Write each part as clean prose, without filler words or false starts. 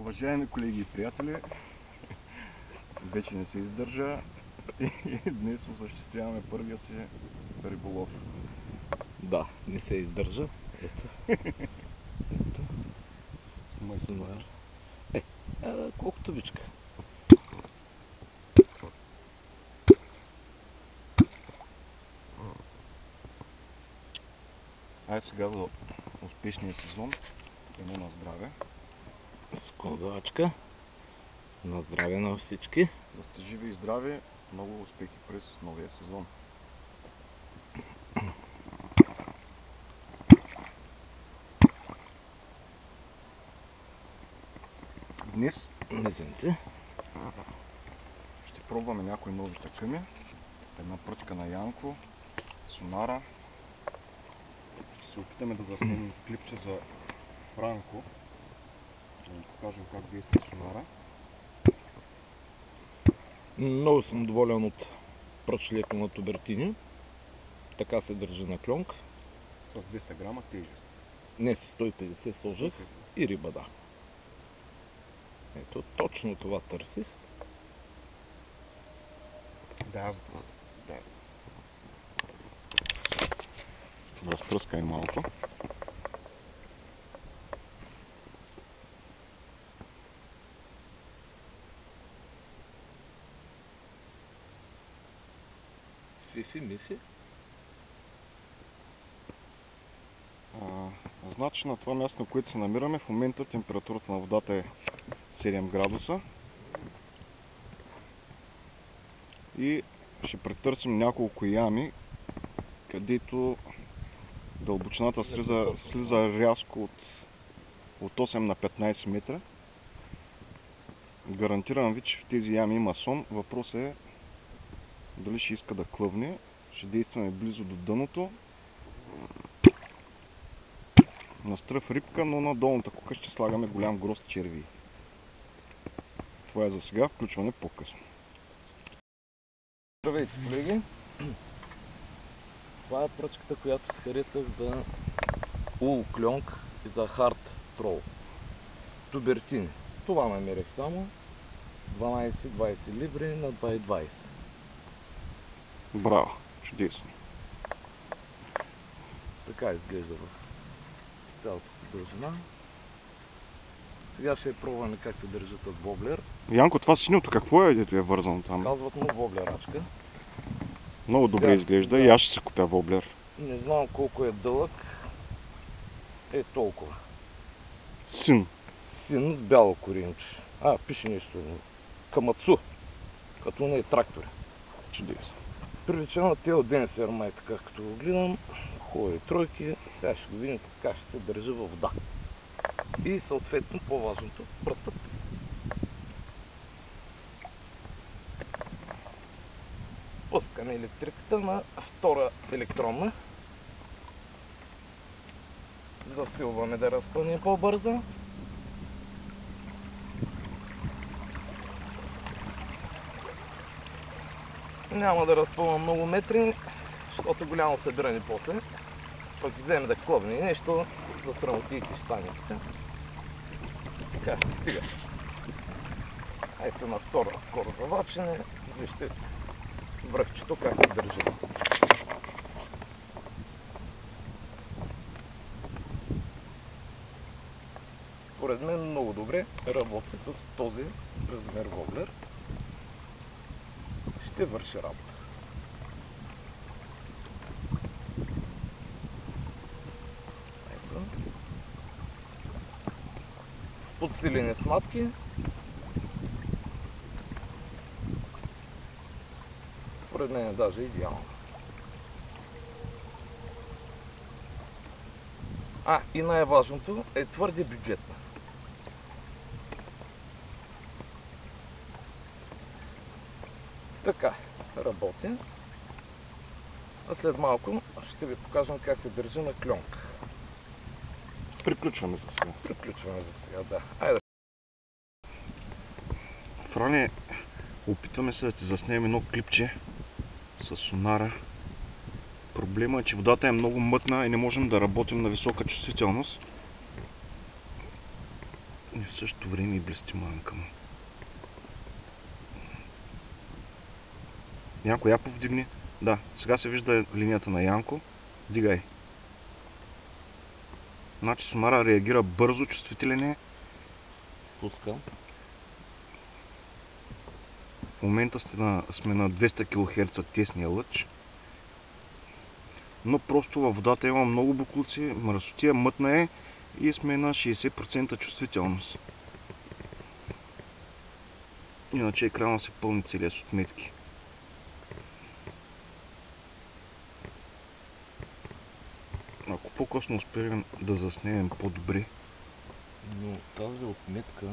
Уважаеми колеги и приятели, вече не се издържа и днес осъществяваме първия си риболов. Да, не се издържа. Ето. Сумар. Колкото бичка. Айде сега за успешния сезон. Едно на здраве. Складачка. На здраве на всички. Да сте живи и здрави. Много успехи през новия сезон. Днес Мезенци. ще пробваме някои нови такъми. Една пръчка на Янко, сонара. Ще се опитаме да заснемем клипче за Франко. Да ви покажем как действа сонара. Много съм доволен от пръчлието на Тубертини. Така се държи на клонк. С 200 грама тежест. Не с 150 сложих и риба, да. Ето, точно това търсих. Да. Разпръскай малко. Фифи-мифи. Значи на това място, на което се намираме, в момента температурата на водата е 7 градуса. И ще претърсим няколко ями, където дълбочината слиза рязко от 8 на 15 метра. Гарантирам ви, че в тези ями има сом. Въпросът е дали ще иска да клъвне. Ще действаме близо до дъното. На стръв рибка, но на долната кука ще слагаме голям грозд червии. Това е за сега, включване по-късно. Здравейте, колеги! Това е пръчката, която се харесах за ул клонк и за хард трол. Тубертини. Това намерих само 12-20 либри на 2,20. Браво! Чудесно! Така изглежда в цялата си дължина. Сега ще пробваме как се държи с воблер. Янко, това синьото какво е, дето е вързано там? Казват му воблерачка. Много добре Сега, изглежда да. И аз ще се купя воблер. Не знам колко е дълъг. Е толкова. Син. Син с бяло коринче. Пише нещо. Камацу. Като не е трактор. Чудесно. Прилича на Тео Денсер, май така, като го гледам. Хубави тройки. Сега ще го видим как ще се държи във вода. И съответно по-важното, пръстът. Пускаме електриката на втора електронна. Засилваме да разпъне по-бързо. Няма да разпълвам много метри, защото голямо събиране после. Пък вземе да клъвне нещо, за срамотиите ще стане така. Така, стига. Ето на втора скоро завачене. Вижте връхчето как се държи. Според мен много добре работи с този размер воблер. Ще върши работа. Ето. Подсилени сматки. Според мен е даже идеално. И най-важното е твърде бюджетна. Така, работи. А след малко ще ви покажем как се държи на клонк. Приключваме за сега. Приключваме за сега, да. Айде. Фране, опитваме се да ти заснемем едно клипче с сонара. Проблема е, че водата е много мътна и не можем да работим на висока чувствителност. И в същото време и блести манка му. Янко, я повдигни. Да, сега се вижда линията на Янко. Вдигай. Значи сонара реагира бързо, чувствителен е. Пускам. В момента сме на 200 кГц тесния лъч. Но просто във водата има много буклуци, мръсотия, мътна е и сме на 60% чувствителност. Иначе екрана се пълни целия с отметки. Ако по-късно успеем да заснемем по-добре. Но тази отметка...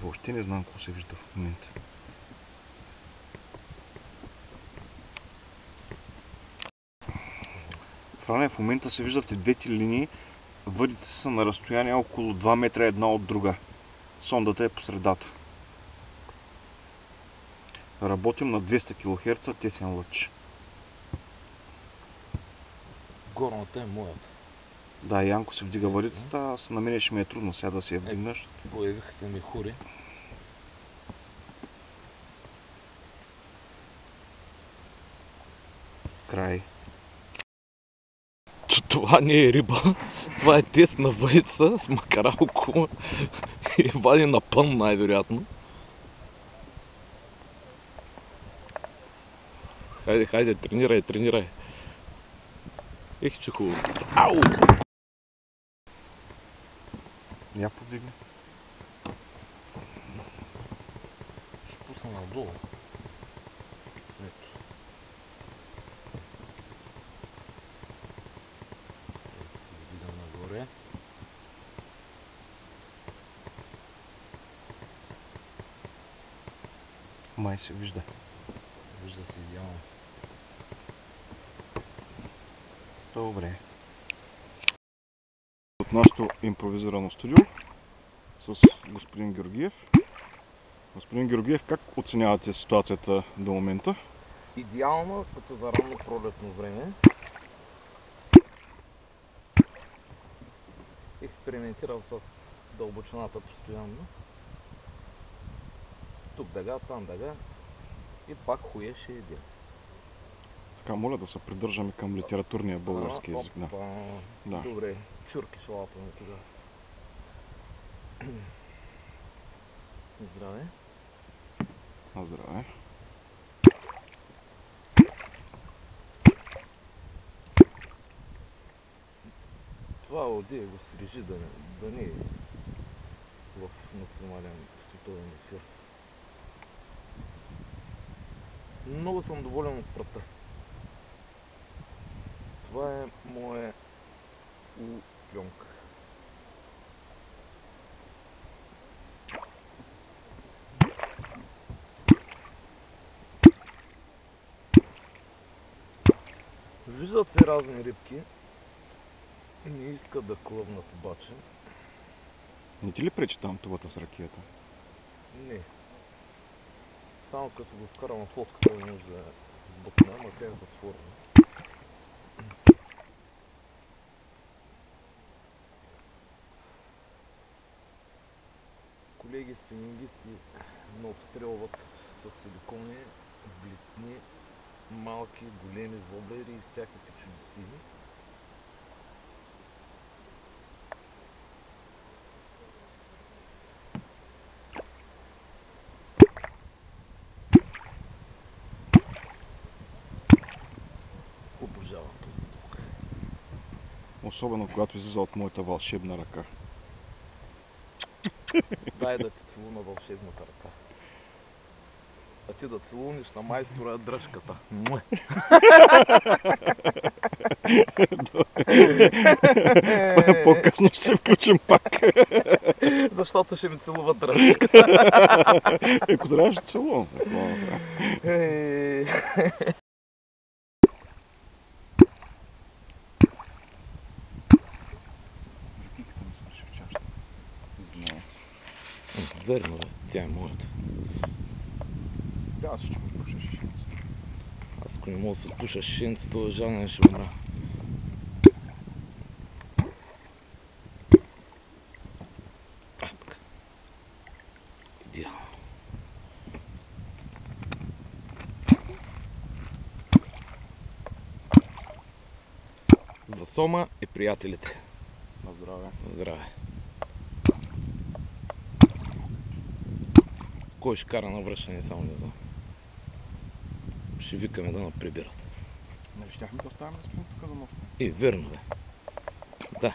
Въобще не знам какво се вижда в момента. Фране, в момента се виждате двете линии. Въдите са на разстояние около 2 метра една от друга. Сондата е по средата. Работим на 200 кГц тесен лъч. Горната е моята. Да, Янко се вдига въдицата, на мене ще ми е трудно сега да си я вдигнеш. Появиха се ми хури. Край. Това не е риба, това е тесна въдица с макара около и вади на пън най-вероятно. Хайде, хайде, тренирай, тренирай. Ех, че хубаво. Ау! Я повдигни. Ще пусна надолу. Ето. Видам нагоре. Май се вижда. Вижда се идеално. Добре. От нашето импровизирано студио с господин Георгиев. Господин Георгиев, как оценявате ситуацията до момента? Идеално, като за ранно пролетно време. Експериментирал с дълбочината постоянно. Тук дъга, там дъга и пак хуе ще иде. Така, моля да се придържаме към литературния български език. Да. Да. Добре, чурки шалата ми тогава. Здраве. На здраве. Това Одия го срежи да не е в национален световен ефир. Много съм доволен от прата. Това е моя U-пленка. Виждат се разни рибки. Не искат да клъвнат обаче. Не ти ли пречи там тубата с ракията? Не. Само като го вкарам в лодката не може да сбъкна, ама тя е затворена. Колеги спинингисти ме обстрелват с силикони, блесни, малки, големи воблери и всякакви чудесини. Обожавам този звук. Особено когато излиза от моята вълшебна ръка. Дай да ти целуна вълшебната ръка. А ти да целуниш на майстора дръжката. По-късно ще се включим пак. Защото ще ми целува дръжката. Ако трябва ще целувам. Верно, бе. Тя е моята. Аз ще го пуша шишенцето. Аз ако не мога да се пуша шишенцето, жален ще умра. Сома и приятелите. На здраве. Здраве. Кой ще кара на връщане, само не знам. Ще викаме да наприбират. Нали щяхме да оставим да спим тук за нощ? Верно е. Да.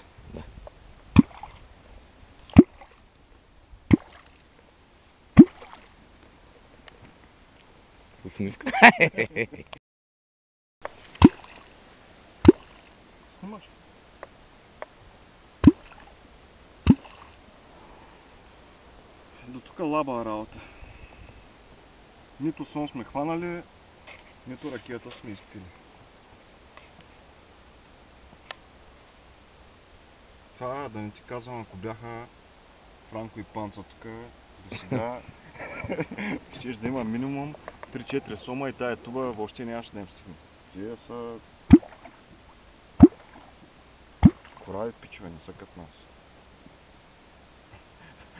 Усмивка. Снимаш? До тук лаба работа. Нито сон сме хванали, нито ракията сме изпили. Това да не ти казвам, ако бяха Франко и Панца тук до сега, щеш да има минимум 3-4 сома и тая туба въобще нямаше да им стигне. Тия са корави пичове, не са като нас.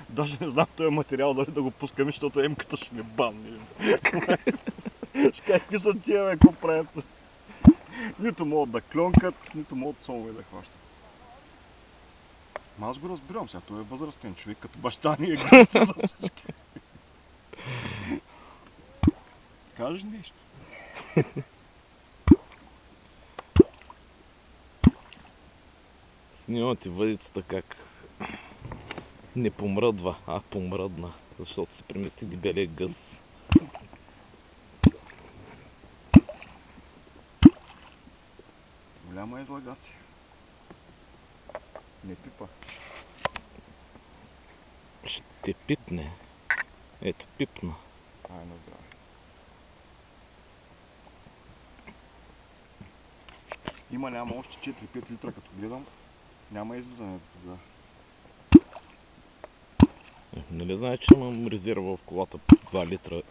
Даже не знам този материал дали да го пускаме, защото емката ще ни банни. Ще кажа, какви са тия, бе, какво правят? Нито могат да клонкат, нито могат сомове да хващат. Ма аз го разбирам сега, той е възрастен човек, като баща ни е гръси за всички. Кажеш нещо? Снимате въдицата как не помръдва, а помръдна, защото се премести дебелия гъс. Голяма излагация. Не пипа. Ще пипне. Ето, пипна. Ай, на здраве. Няма още 4-5 литра, като гледам. Няма излизане тогава. Нали знаеш, че имам резерва в колата 2 литра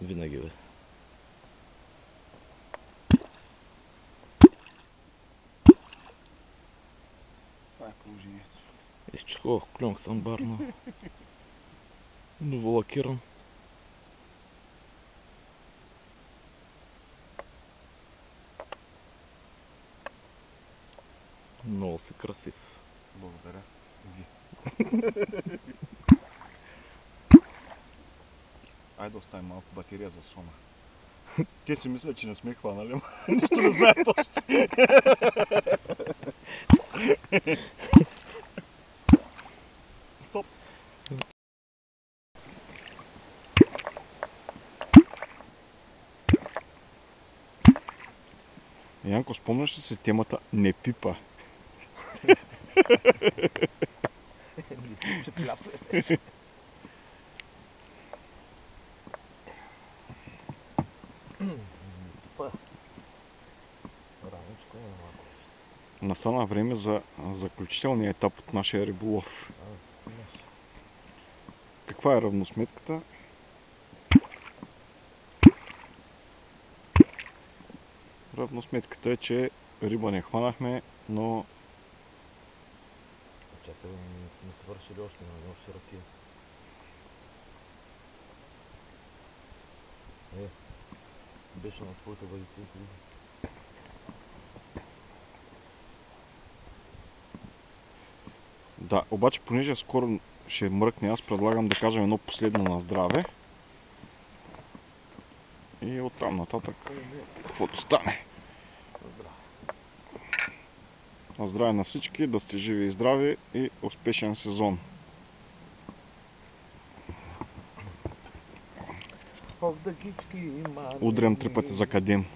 винаги, бе. Това е положението. Че хубав клюнг съм барна. Новолакиран. Много си красив. Благодаря. Ви. Айде да оставим малко батерия за сона. Те си мислят, че не сме хванали, но нищо не знаят още. Стоп! Янко, спомняш ли си темата не пипа? Ще плясва. Настана време за заключителния етап от нашия риболов. Каква е равносметката? Равносметката е, че риба не хванахме, но... Чакай, не сме свършили още на още ракия. Беше на твоите въдици. Да, обаче понеже скоро ще мръкне, аз предлагам да кажем едно последно на здраве. И оттам нататък каквото стане. На здраве на всички, да сте живи и здрави и успешен сезон. Удрям 3 пъти за кадем.